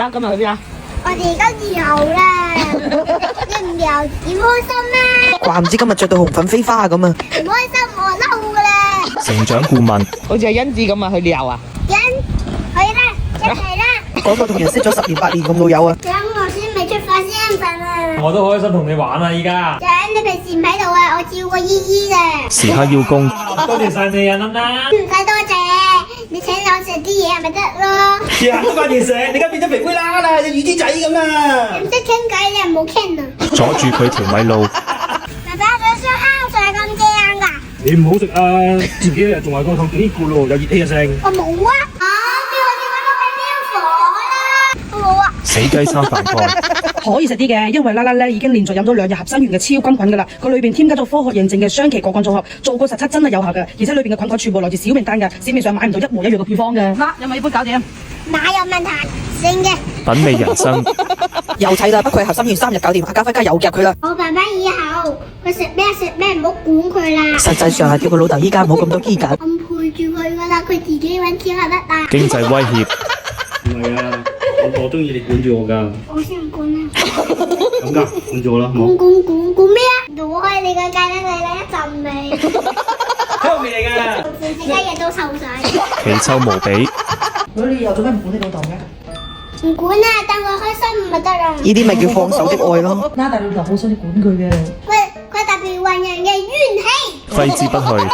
啦，今日去邊啊？我哋而家遊啦，你唔遊點開心咩？怪唔知今日着到紅粉飛花咁啊！唔開心我嬲噶啦！成長顧問好似係欣子咁啊，去旅遊啊？人去啦，一齊啦！嗰個同人識咗10年8年咁老友啊！咁我先未出發先瞓啊！我都開心同你玩啦，依家。長，你平時唔喺度啊，我照過姨姨嘅。時刻邀功，多謝晒你啊，欣欣。唔使多謝，你請我食啲嘢咪得咯。日日都掛住食，你而家變咗肥妹啦，隻乳豬仔咁啊！唔識傾偈你唔好傾啊！阻住佢條米路。爸爸佢燒烤上咁正㗎？你唔好食啊！自己一日仲話個肚幾咕嚕，有熱氣嘅聲。我冇啊！邊個叫我落去燒火啦？我冇啊！死雞生飯蓋，可以食啲嘅，因為啦啦咧已經連續飲咗2日合生元嘅超菌菌噶啦，佢裏邊添加咗科學認證嘅雙歧果乾組合，做過實測真係有效嘅，而且裏邊嘅菌菌全部來自小名單嘅，市面上買唔到一模一樣嘅配方嘅。嗱，有冇一杯搞掂？哪有問題？升嘅。品味人生。又齊啦，不愧係合心丸3日搞掂，阿家輝家又夾佢啦。我爸爸以後佢食咩唔好管佢啦。實際上係叫個老豆依家唔好咁多機緊。我唔陪住佢噶啦，佢自己揾錢就得啦。經濟威脅，唔係啊，我中意你管住我㗎。我先唔管啊！咁㗎，管住我啦，好冇？管咩啊？攞開你個芥蘭你一陣味，香味嚟㗎。自己嘢都臭晒。奇臭無比。如果你又做咩唔管你老豆嘅？唔管啊，等佢開心咪得啦。呢啲咪叫放手的愛咯。嗱，但係老豆好想你管佢嘅。佢特別混人嘅怨氣。揮之不去。